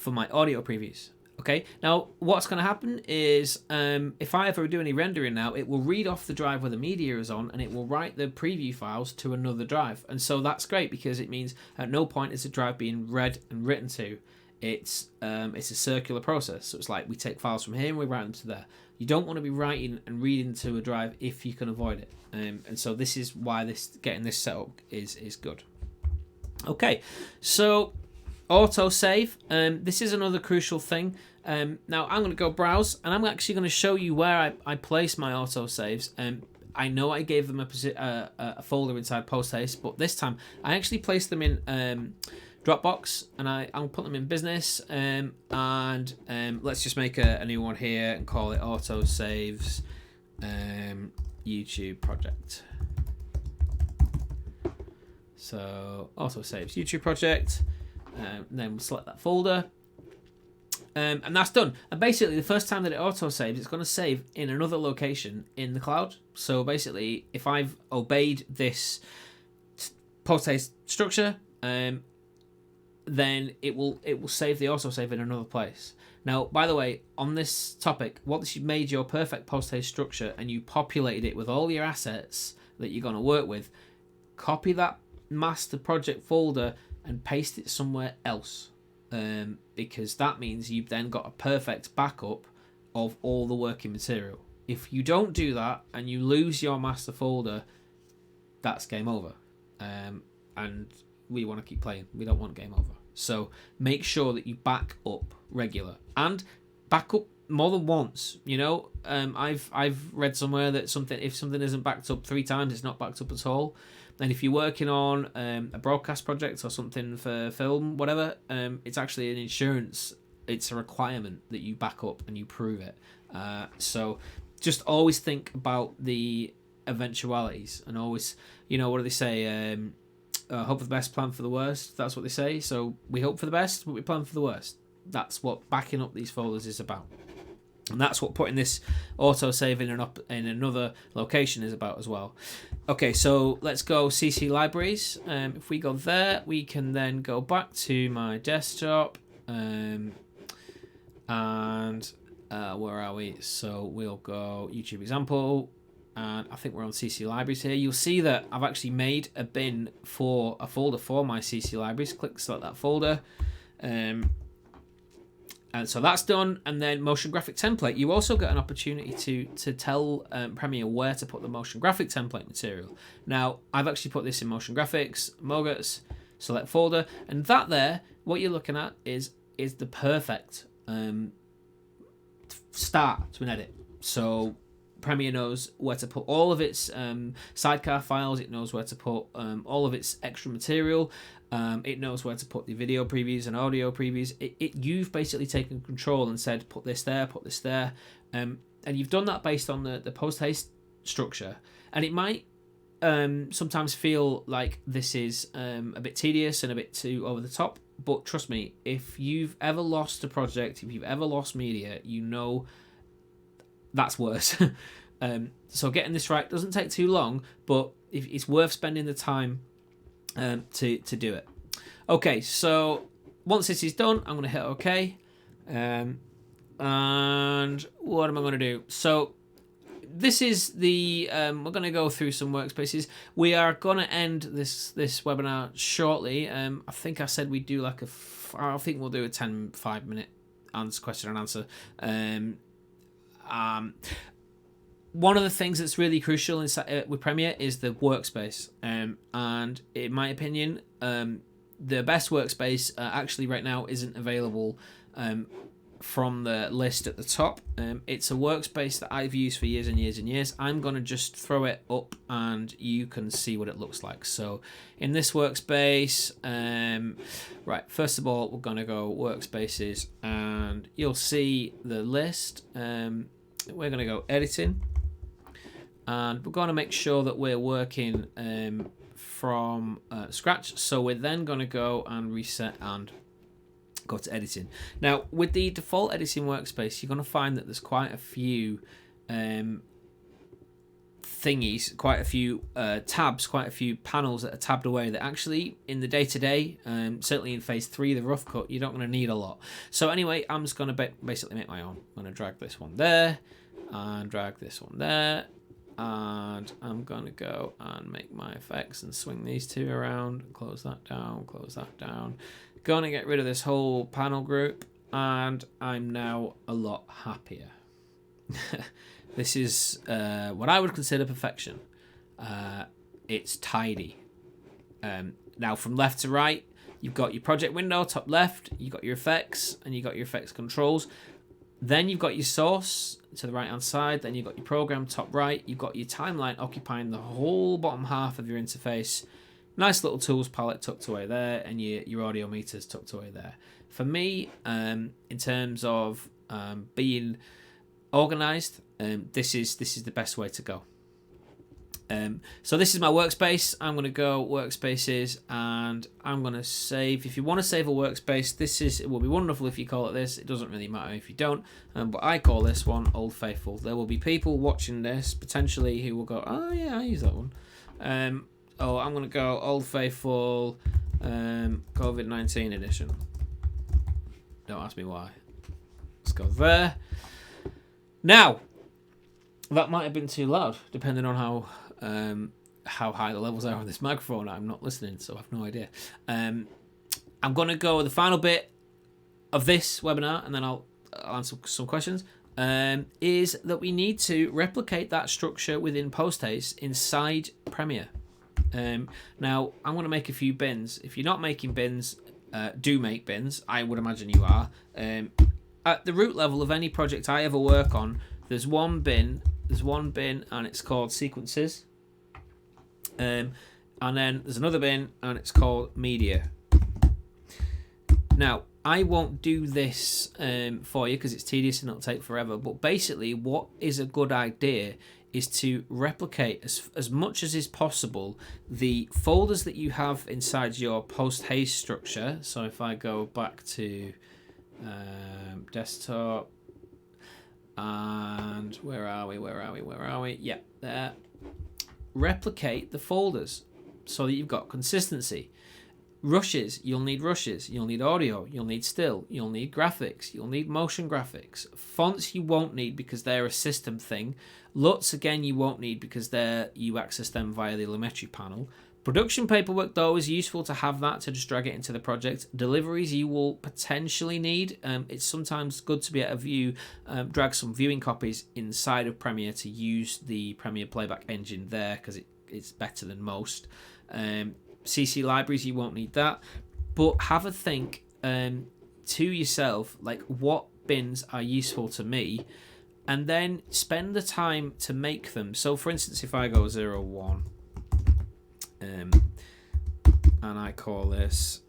my audio previews. Okay, now what's going to happen is if I ever do any rendering now, it will read off the drive where the media is on, and it will write the preview files to another drive. And so that's great, because it means at no point is the drive being read and written to. It's a circular process. So it's like we take files from here and we write them to there. You don't want to be writing and reading to a drive if you can avoid it. And so this is why getting this set up is good. Okay, so autosave. This is another crucial thing. Now I'm going to go browse, and I'm actually going to show you where I place my autosaves. I know I gave them a folder inside Posthaste, but this time I actually placed them in Dropbox, and I'll put them in business, and let's just make a new one here and call it autosaves YouTube project. So autosaves YouTube project, then we'll select that folder, and that's done. And basically the first time that it autosaves, it's going to save in another location in the cloud. So basically, if I've obeyed this Posthaste structure, then it will save the autosave in another place. Now, by the way, on this topic, once you've made your perfect Posthaste structure and you populated it with all your assets that you're going to work with, copy that master project folder and paste it somewhere else, because that means you've then got a perfect backup of all the working material. If you don't do that and you lose your master folder, that's game over. And we want to keep playing. We don't want game over. So make sure that you back up regular, and back up more than once. You know, I've read somewhere that if something isn't backed up 3 times, it's not backed up at all. And if you're working on a broadcast project or something for film, whatever, it's actually an insurance. It's a requirement that you back up and you prove it. So just always think about the eventualities, and always, you know, what do they say? Hope for the best, plan for the worst. That's what they say. So we hope for the best, but we plan for the worst. That's what backing up these folders is about. And that's what putting this autosave in another location is about as well. Okay, so let's go CC libraries. If we go there, we can then go back to my desktop. And where are we? So we'll go YouTube example. And I think we're on CC libraries here. You'll see that I've actually made a bin for a folder for my CC libraries. Click select that folder. And so that's done. And then motion graphic template. You also get an opportunity to tell Premiere where to put the motion graphic template material. Now, I've actually put this in motion graphics, Mogats, select folder. And that there, what you're looking at is the perfect start to an edit. So Premiere knows where to put all of its sidecar files. It knows where to put all of its extra material. It knows where to put the video previews and audio previews. You've basically taken control and said, put this there, put this there. And you've done that based on the post-haste structure. And it might sometimes feel like this is a bit tedious and a bit too over the top. But trust me, if you've ever lost a project, if you've ever lost media, you know that's worse. So getting this right doesn't take too long, but it's worth spending the time to do it. Okay, so once this is done, I'm going to hit OK. And what am I going to do? So this is the we're going to go through some workspaces. We are going to end this webinar shortly. I think I said we'd do like I think we'll do a 5-minute question and answer. One of the things that's really crucial with Premiere is the workspace. And in my opinion, the best workspace actually right now isn't available from the list at the top. It's a workspace that I've used for years and years and years. I'm going to just throw it up and you can see what it looks like. So in this workspace, right, first of all, we're going to go workspaces and you'll see the list. We're going to go editing and we're going to make sure that we're working from scratch. So we're then going to go and reset and go to editing. Now with the default editing workspace, you're going to find that there's quite a few thingies, quite a few tabs, quite a few panels that are tabbed away that actually in the day-to-day, certainly in phase 3, the rough cut, you're not going to need a lot. So anyway, I'm just going to basically make my own. I'm going to drag this one there and drag this one there, and I'm going to go and make my effects and swing these two around, close that down, going to get rid of this whole panel group, and I'm now a lot happier. This is what I would consider perfection. It's tidy. Now from left to right, you've got your project window, top left, you've got your effects, and you've got your effects controls. Then you've got your source to the right hand side, then you've got your program top right, you've got your timeline occupying the whole bottom half of your interface. Nice little tools palette tucked away there, and your audio meters tucked away there. For me, in terms of being organized, this is the best way to go. So this is my workspace. I'm going to go workspaces and I'm going to save. If you want to save a workspace, it will be wonderful if you call it this. It doesn't really matter if you don't, but I call this one Old Faithful. There will be people watching this potentially who will go, oh yeah, I use that one. I'm going to go Old Faithful COVID-19 edition. Don't ask me why. Let's go there. Now, that might have been too loud, depending on how high the levels are on this microphone. I'm not listening, so I have no idea. I'm going to go with the final bit of this webinar, and then I'll answer some questions. Is that we need to replicate that structure within Posthaste inside Premiere. Now, I'm going to make a few bins. If you're not making bins, do make bins. I would imagine you are. at the root level of any project I ever work on, there's one bin, and it's called sequences. And then there's another bin, and it's called media. Now, I won't do this for you because it's tedious and it'll take forever. But basically, what is a good idea is to replicate as much as is possible the folders that you have inside your Posthaste structure. So if I go back to desktop, and where are we? Yeah, there. Replicate the folders so that you've got consistency. Rushes, you'll need audio, you'll need still, you'll need graphics, you'll need motion graphics. Fonts you won't need because they're a system thing. LUTs, again, you won't need because you access them via the Lumetri panel. Production paperwork, though, is useful to have that to just drag it into the project. Deliveries you will potentially need. It's sometimes good to be able to drag some viewing copies inside of Premiere to use the Premiere playback engine there because it's better than most. CC libraries, you won't need that. But have a think to yourself, like, what bins are useful to me, and then spend the time to make them. So, for instance, if I go 01, and I call this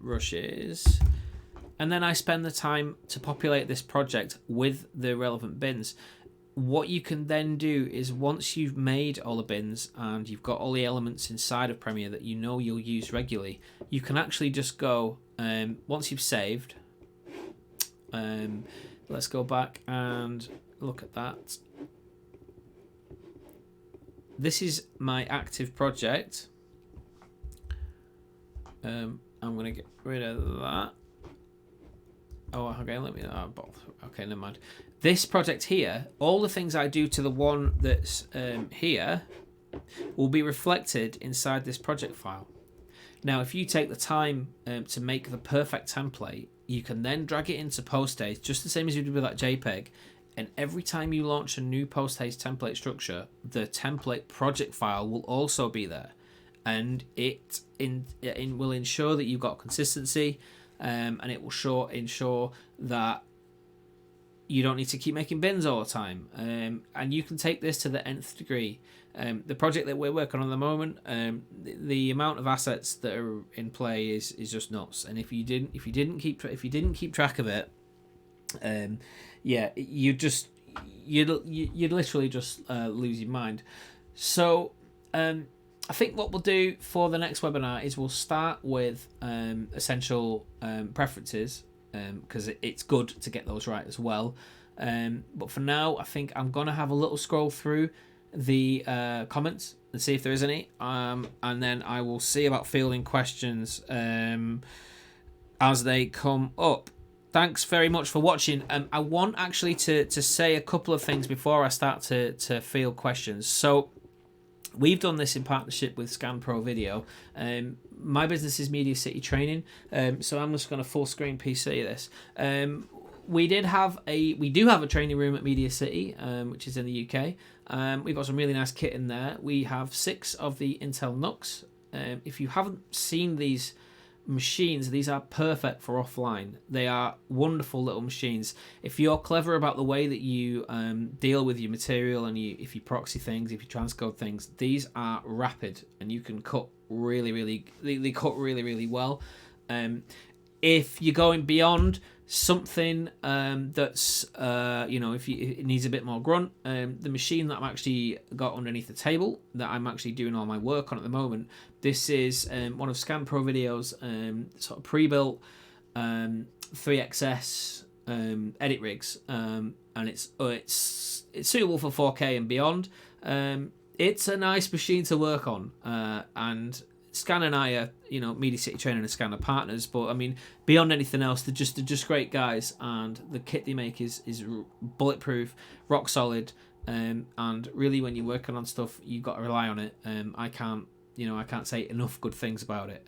rushes, and then I spend the time to populate this project with the relevant bins. What you can then do is, once you've made all the bins and you've got all the elements inside of Premiere that you know you'll use regularly, you can actually just go, once you've saved, let's go back and look at that. This is my active project. I'm going to get rid of that. Oh, okay, okay, never mind. This project here, all the things I do to the one that's here will be reflected inside this project file. Now, if you take the time to make the perfect template, you can then drag it into Posthaste, just the same as you did with that JPEG. And every time you launch a new Posthaste template structure, the template project file will also be there. And it will ensure that you've got consistency, and it will ensure that you don't need to keep making bins all the time. And you can take this to the nth degree. The project that we're working on at the moment, the amount of assets that are in play is just nuts. And if you didn't keep track of it, yeah, you'd literally just lose your mind. So I think what we'll do for the next webinar is we'll start with essential preferences, because it's good to get those right as well. But for now, I think I'm going to have a little scroll through the comments and see if there is any, and then I will see about fielding questions as they come up. Thanks very much for watching. I want actually to say a couple of things before I start to field questions. So we've done this in partnership with Scan Pro Video. My business is MediaCity Training, so I'm just going to full screen PC this. We do have a training room at MediaCity, which is in the UK. We've got some really nice kit in there. We have 6 of the Intel NUCs. If you haven't seen these machines, these are perfect for offline. They are wonderful little machines. If you're clever about the way that you deal with your material, and if you proxy things, if you transcode things, these are rapid and you can cut they cut really well. If you're going beyond something that's if it needs a bit more grunt, the machine that I've actually got underneath the table that I'm actually doing all my work on at the moment, this is one of Scan Pro Video's sort of pre-built 3XS edit rigs, and it's suitable for 4K and beyond. It's a nice machine to work on, and Scan and I are, MediaCity Training and Scan are partners, but I mean, beyond anything else, they're just great guys, and the kit they make is bulletproof, rock solid, and really, when you're working on stuff, you've got to rely on it. I can't say enough good things about it.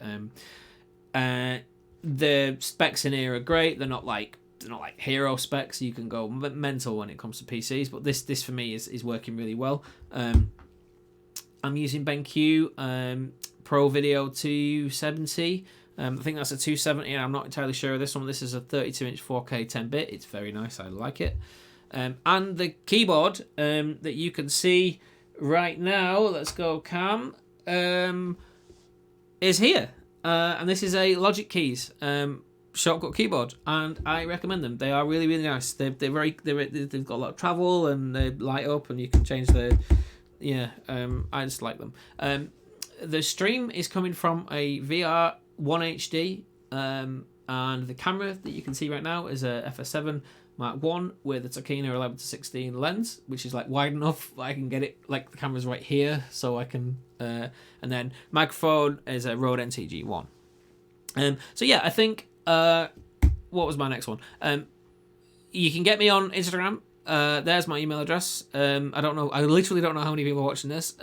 The specs in here are great. They're not like hero specs. You can go mental when it comes to PCs, but this for me is working really well. I'm using BenQ Pro Video 270. I think that's a 270, and I'm not entirely sure of this one. This is a 32-inch 4K 10-bit. It's very nice. I like it. And the keyboard that you can see right now, let's go Cam, is here. And this is a Logic Keys shortcut keyboard, and I recommend them. They are really, really nice. They've got a lot of travel, and they light up, and you can change the... Yeah, I just like them. The stream is coming from a VR 1HD, and the camera that you can see right now is a FS7 Mark 1 with a Tokina 11-16 lens, which is like wide enough that I can get it, like the camera's right here, so I can... and then microphone is a Rode NTG1. So yeah, I think... what was my next one? You can get me on Instagram. There's my email address. I don't know. I literally don't know how many people are watching this.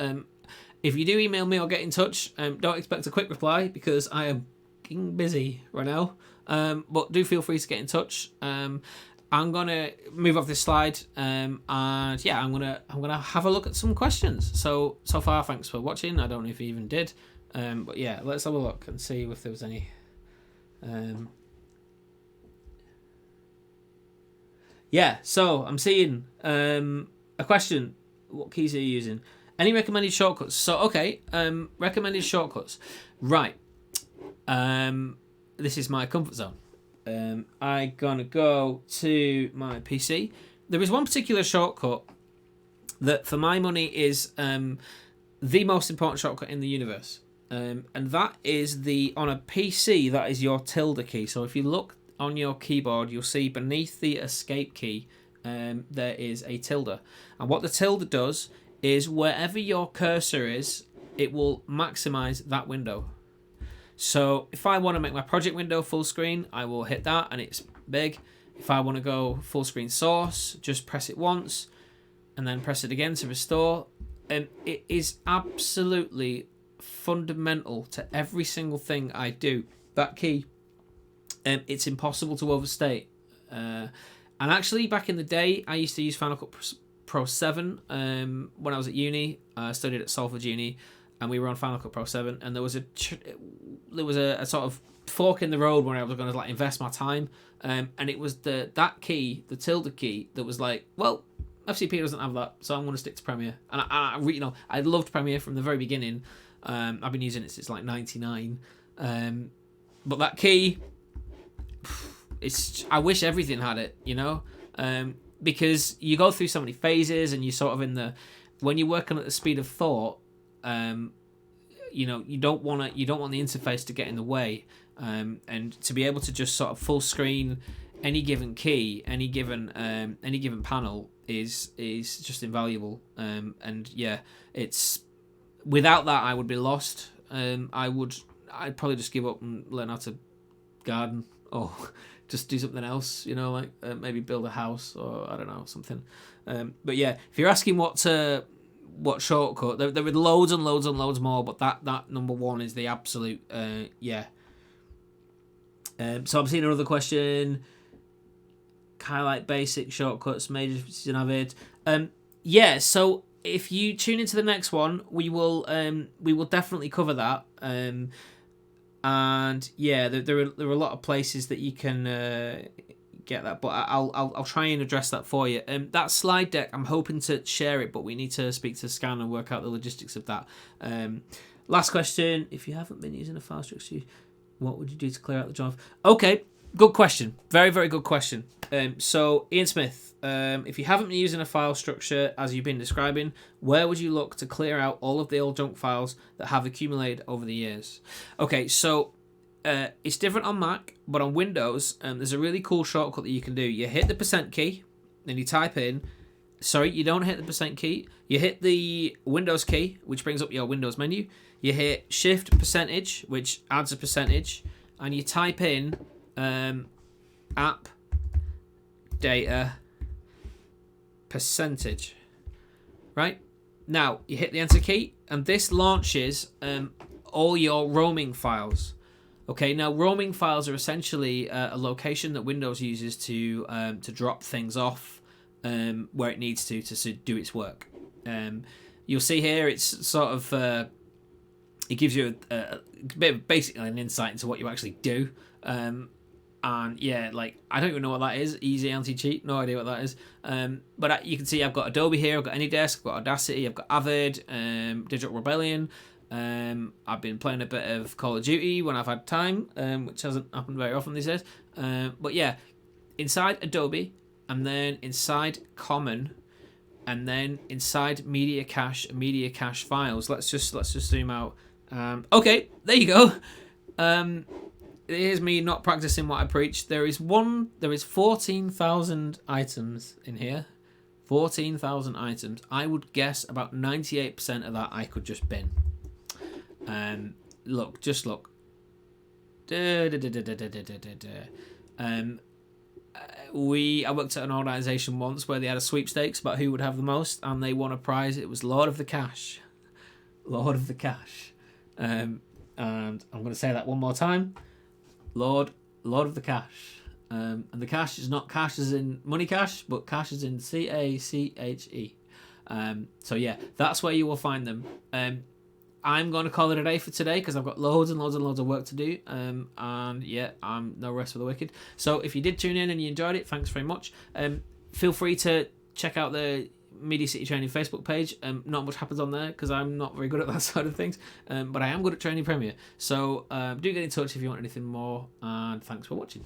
If you do email me or get in touch, don't expect a quick reply because I am busy right now. But do feel free to get in touch. I'm gonna move off this slide, and yeah, I'm gonna have a look at some questions. So far, thanks for watching. I don't know if you even did, but yeah, let's have a look and see if there was any. Yeah, so I'm seeing a question. What keys are you using? Any recommended shortcuts? So, okay, recommended shortcuts. Right. This is my comfort zone. I'm going to go to my PC. There is one particular shortcut that, for my money, is the most important shortcut in the universe. And that is on a PC, that is your tilde key. So if you look on your keyboard, you'll see beneath the escape key, there is a tilde. And what the tilde does is wherever your cursor is, it will maximize that window. So if I want to make my project window full screen, I will hit that and it's big. If I want to go full screen source, just press it once and then press it again to restore. And it is absolutely fundamental to every single thing I do. That key, it's impossible to overstate. And actually, back in the day, I used to use Final Cut Pro 7 when I was at uni. I studied at Salford Uni, and we were on Final Cut Pro 7. And there was a sort of fork in the road where I was going to like invest my time, and it was that key, the tilde key, that was like, well, FCP doesn't have that, so I'm going to stick to Premiere. And I loved Premiere from the very beginning. I've been using it since like '99, but that key, I wish everything had it, because you go through so many phases, and you sort of when you're working at the speed of thought, you don't want the interface to get in the way, and to be able to just sort of full screen any given key, any given panel is just invaluable. And yeah, it's without that I would be lost. I'd probably just give up and learn how to garden or just do something else, like maybe build a house or I don't know, something. But yeah, if you're asking what shortcut, there were loads and loads and loads more, but that number one is the absolute yeah. So I'm seeing another question. Highlight basic shortcuts, MediaCity Navid. Yeah, so if you tune into the next one, we will definitely cover that. And yeah, there are a lot of places that you can get that, but I'll try and address that for you. That slide deck, I'm hoping to share it, but we need to speak to Scan and work out the logistics of that. Last question: if you haven't been using a file structure, what would you do to clear out the job? Okay, good question. Very, very good question. So Ian Smith, if you haven't been using a file structure as you've been describing, where would you look to clear out all of the old junk files that have accumulated over the years? Okay, so it's different on Mac, but on Windows, there's a really cool shortcut that you can do. You hit the % key, then you type in. Sorry, you don't hit the % key. You hit the Windows key, which brings up your Windows menu. You hit Shift %, which adds a percentage, and you type in app data percentage. Right? Now, you hit the enter key, and this launches all your roaming files. Okay, now roaming files are essentially a location that Windows uses to drop things off where it needs to do its work. You'll see here it's sort of it gives you a bit of basically an insight into what you actually do. And yeah, like, I don't even know what that is. Easy anti-cheat, no idea what that is. But you can see I've got Adobe here, I've got AnyDesk, I've got Audacity, I've got Avid, Digital Rebellion. I've been playing a bit of Call of Duty when I've had time, which hasn't happened very often these days. But yeah, inside Adobe, and then inside Common, and then inside Media Cache and Media Cache files. Let's just zoom out. Okay, there you go. Here's me not practicing what I preach. There is 14,000 items in here. 14,000 items. I would guess about 98% of that I could just bin. Look, just look. I worked at an organisation once where they had a sweepstakes about who would have the most, and they won a prize. It was Lord of the Cache. Lord of the Cache. And I'm going to say that one more time. Lord of the Cache. And the cache is not cash as in money cash, but cache as in CACHE. So yeah, that's where you will find them. I'm going to call it a day for today because I've got loads and loads and loads of work to do. And yeah, I'm no rest for the wicked. So if you did tune in and you enjoyed it, thanks very much. Feel free to check out the MediaCity Training Facebook page. Not much happens on there because I'm not very good at that side of things. But I am good at training Premiere. So do get in touch if you want anything more. And thanks for watching.